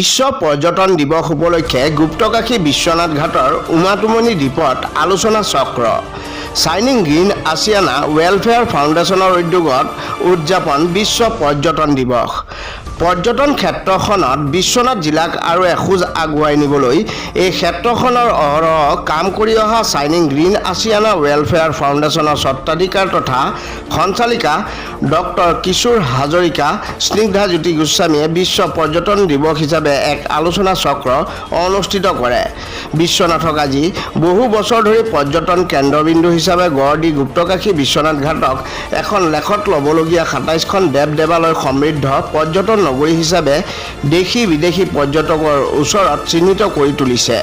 বিশ্ব পৰ্যটন দিৱস উপলক্ষে গুপ্তকাশী বিশ্বনাথ ঘাটৰ উমাতুমনি দ্বীপত আলোচনা চক্ৰ শাইনিং গ্ৰীণ আছিয়ানা ৱেলফেয়াৰ ফাউণ্ডেশ্যনৰ উদ্যোগত উদযাপন বিশ্ব পৰ্যটন দিৱস। পৰ্যটন ক্ষেত্ৰখনত বিশ্বনাথ জিলাক আৰু এখোজ আগুৱাই নিবলৈ এই ক্ষেত্ৰখনৰ অহৰহ কাম কৰি অহা শাইনিং গ্ৰীণ আছিয়ানা ৱেলফেয়াৰ ফাউণ্ডেশ্যনৰ স্বত্বাধিকাৰ তথা সঞ্চালিকা ডক্টৰ কিশোৰ হাজৰিকা স্নিগ্ধা জ্যোতি গোস্বামীয়ে বিশ্ব পৰ্যটন দিৱস হিচাপে এক আলোচনা চক্ৰ অনুষ্ঠিত কৰে। বিশ্বনাথক আজি বহু বছৰ ধৰি পৰ্যটন কেন্দ্ৰবিন্দু হিচাপে গঢ় দি গুপ্তকাশী বিশ্বনাথ ঘাটক এখন লেখত ল'বলগীয়া ২৭খন দেৱ দেৱালয় সমৃদ্ধ পৰ্যটন নগৰী হিচাপে দেশী বিদেশী পৰ্যটকৰ ওচৰত চিহ্নিত কৰি তুলিছে।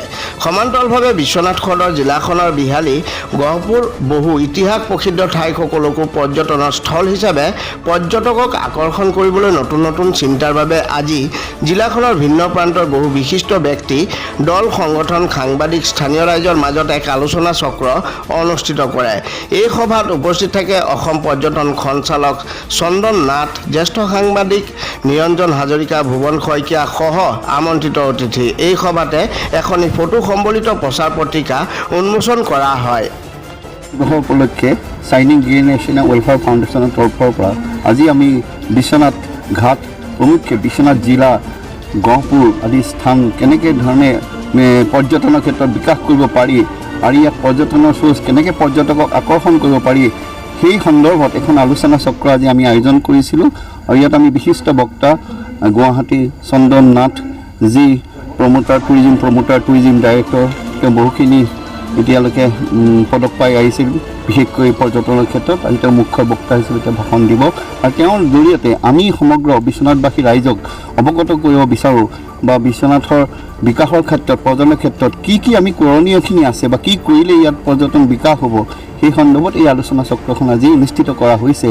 সমান্তৰালভাৱে বিশ্বনাথ সদৰ জিলাখনৰ বিহালী গহপুৰ বহু ইতিহাস প্ৰসিদ্ধ ঠাইসকলকো পৰ্যটনৰ স্থল হিচাপে পৰ্যটকক আকৰ্ষণ কৰিবলৈ নতুন নতুন চিন্তাৰ বাবে আজি জিলাখনৰ ভিন্ন প্ৰান্তৰ বহু বিশিষ্ট ব্যক্তি দল সংগঠন সাংবাদিক স্থানীয় ৰাইজৰ মাজত এক আলোচনা চক্ৰ অনুষ্ঠিত কৰে। এই সভাত উপস্থিত থাকে অসম পৰ্যটন সঞ্চালক চন্দন নাথ, জ্যেষ্ঠ সাংবাদিক নিৰঞ্জন হাজৰিকা, ভুৱন শইকীয়া সহ আমন্ত্ৰিত অতিথি। এই সভাতে এখনি ফটো সম্বলিত প্ৰচাৰ পত্ৰিকা উন্মোচন কৰা হয়। উপলক্ষে শাইনিং গ্ৰীণ আছিয়ানা ৱেলফেয়াৰ ফাউণ্ডেশ্যনৰ তৰফৰ পৰা আজি আমি বিশ্বনাথ ঘাট প্ৰমুখ্যে বিশ্বনাথ জিলা গহপুৰ আদি স্থান কেনেকৈ ধৰণে পৰ্যটনৰ ক্ষেত্ৰত বিকাশ কৰিব পাৰি আৰু ইয়াত পৰ্যটনৰ সোঁচ কেনেকৈ পৰ্যটকক আকৰ্ষণ কৰিব পাৰি সেই সন্দৰ্ভত এখন আলোচনা চক্ৰ আজি আমি আয়োজন কৰিছিলোঁ। আৰু ইয়াত আমি বিশিষ্ট বক্তা গুৱাহাটী চন্দন নাথ যি টুৰিজিম ডাইৰেক্টৰ, তেওঁ বহুখিনি এতিয়ালৈকে পদক পাই আহিছিল বিশেষকৈ পৰ্যটনৰ ক্ষেত্ৰত। আজি তেওঁ মুখ্য বক্তা হিচাপে তেওঁ ভাষণ দিব আৰু তেওঁৰ জৰিয়তে আমি সমগ্ৰ বিশ্বনাথবাসী ৰাইজক অৱগত কৰিব বিচাৰোঁ বা বিশ্বনাথৰ বিকাশৰ ক্ষেত্ৰত পৰ্যটনৰ ক্ষেত্ৰত কি আমি কৰণীয়খিনি আছে বা কি কৰিলে ইয়াত পৰ্যটন বিকাশ হ'ব সেই সন্দৰ্ভত এই আলোচনা চক্ৰখন আজি অনুষ্ঠিত কৰা হৈছে।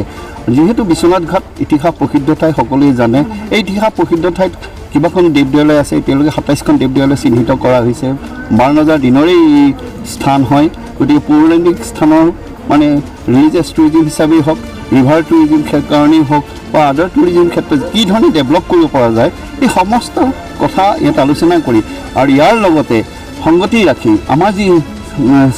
যিহেতু বিশ্বনাথ ঘাট ইতিহাস প্ৰসিদ্ধ ঠাই সকলোৱে জানে, এই ইতিহাস প্ৰসিদ্ধ ঠাইত কিবাখন দেৱ দেৱালয় আছে, এতিয়ালৈকে ২৭খন দেৱ দেৱালয় চিহ্নিত কৰা হৈছে। ১২ ৰজাৰ দিনৰে এই স্থান হয়। গতিকে পৌৰাণিক স্থানৰ মানে ৰিলিজিয়াছ টুৰিজিম হিচাপেই হওক, ৰিভাৰ টুৰিজিম কাৰণেই হওক বা আদাৰ টুৰিজিম ক্ষেত্ৰত কি ধৰণে ডেভেলপ কৰিব পৰা যায় এই সমস্ত কথা ইয়াত আলোচনা কৰি আৰু ইয়াৰ লগতে সংগতি ৰাখি আমাৰ যি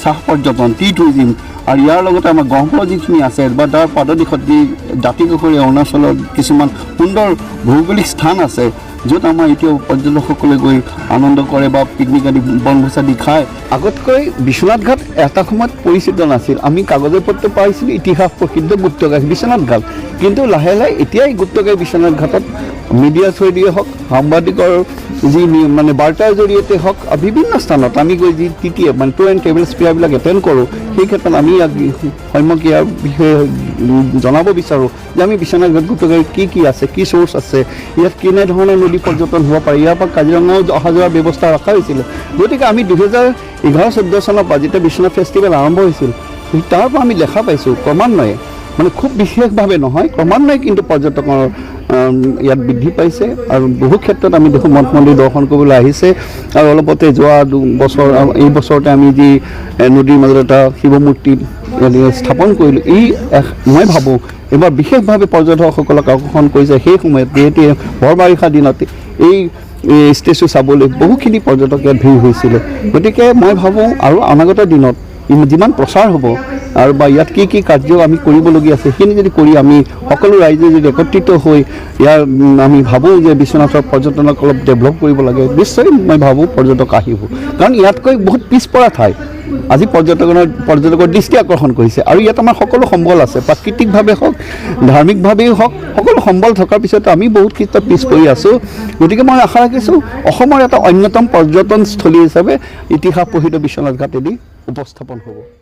চাহ পৰ্যটন টি টুৰিজিম আৰু ইয়াৰ লগতে আমাৰ গহপুৰ যিখিনি আছে বা তাৰ পাদদেশত যি দাঁতিকাষৰীয়া অৰুণাচলৰ কিছুমান সুন্দৰ ভৌগোলিক স্থান আছে য'ত আমাৰ এতিয়াও পৰ্যটকসকলে গৈ আনন্দ কৰে বা পিকনিক আদি বনভোজ আদি খায়। আগতকৈ বিশ্বনাথ ঘাট এটা সময়ত পৰিচিত নাছিল। আমি কাগজে পত্ৰ পাইছিলোঁ ইতিহাস প্ৰসিদ্ধ গুপ্তকাশী বিশ্বনাথ ঘাট, কিন্তু লাহে লাহে এতিয়াই গুপ্তকাশী বিশ্বনাথ ঘাটত মিডিয়া থ্ৰুদিয়ে হওক, সাংবাদিকৰ যি মানে বাৰ্তাৰ জৰিয়তে হওক, বিভিন্ন স্থানত আমি গৈ যি TTF মানে টুৰ এণ্ড ট্ৰেভেল স্পেয়াৰবিলাক এটেণ্ড কৰোঁ, সেই ক্ষেত্ৰত আমি সম্যক ইয়াৰ বিষয়ে জনাব বিচাৰোঁ যে আমি বিশ্বনাথ ঘাট গুপ্তকাশী কি আছে, কি চ'ৰ্চ আছে, ইয়াত কেনেধৰণে নদী পৰ্যটন হ'ব পাৰে, ইয়াৰ পৰা কাজিৰঙাও অহা যোৱাৰ ব্যৱস্থা ৰখা হৈছিলে। গতিকে আমি 2011-14 চনৰ পৰা যেতিয়া বিশ্বনাথ ফেষ্টিভেল আৰম্ভ হৈছিল তাৰ পৰা আমি দেখা পাইছোঁ ক্ৰমান্বয়ে মানে খুব বিশেষভাৱে নহয়, ক্ৰমান্বয়ে কিন্তু পৰ্যটকৰ ইয়াত বৃদ্ধি পাইছে আৰু বহু ক্ষেত্ৰত আমি দেখোঁ মঠ মন্দিৰ দৰ্শন কৰিবলৈ আহিছে। আৰু অলপতে যোৱা দুবছৰ এই বছৰতে আমি যি নদীৰ মাজত এটা শিৱ মূৰ্তি স্থাপন কৰিলোঁ, মই ভাবোঁ এইবাৰ বিশেষভাৱে পৰ্যটকসকলক আকৰ্ষণ কৰিছে। সেই সময়ত যিহেতু ভৰ বাৰিষা দিনত এই ষ্টেচু চাবলৈ বহুখিনি পৰ্যটক ইয়াত ভিৰ হৈছিলে। গতিকে মই ভাবোঁ আৰু অনাগত দিনত যিমান প্ৰচাৰ হ'ব আৰু বা ইয়াত কি কাৰ্য আমি কৰিবলগীয়া আছে সেইখিনি যদি কৰি আমি সকলো ৰাইজে যদি একত্ৰিত হৈ ইয়াৰ আমি ভাবোঁ যে বিশ্বনাথৰ পৰ্যটনক অলপ ডেভেলপ কৰিব লাগে, নিশ্চয় মই ভাবোঁ পৰ্যটক আহিব। কাৰণ ইয়াতকৈ বহুত পিছপৰা ঠাই আজি পৰ্যটকৰ দৃষ্টি আকৰ্ষণ কৰিছে আৰু ইয়াত আমাৰ সকলো সম্বল আছে, প্ৰাকৃতিকভাৱে হওক ধাৰ্মিকভাৱেই হওক, সকলো সম্বল থকাৰ পিছতো আমি বহুত ক্ষেত্ৰত পিছ পৰি আছোঁ। গতিকে মই আশা ৰাখিছোঁ অসমৰ এটা অন্যতম পৰ্যটনস্থলী হিচাপে ইতিহাস প্ৰসিদ্ধ বিশ্বনাথ ঘাটেদি উপস্থাপন হ'ব।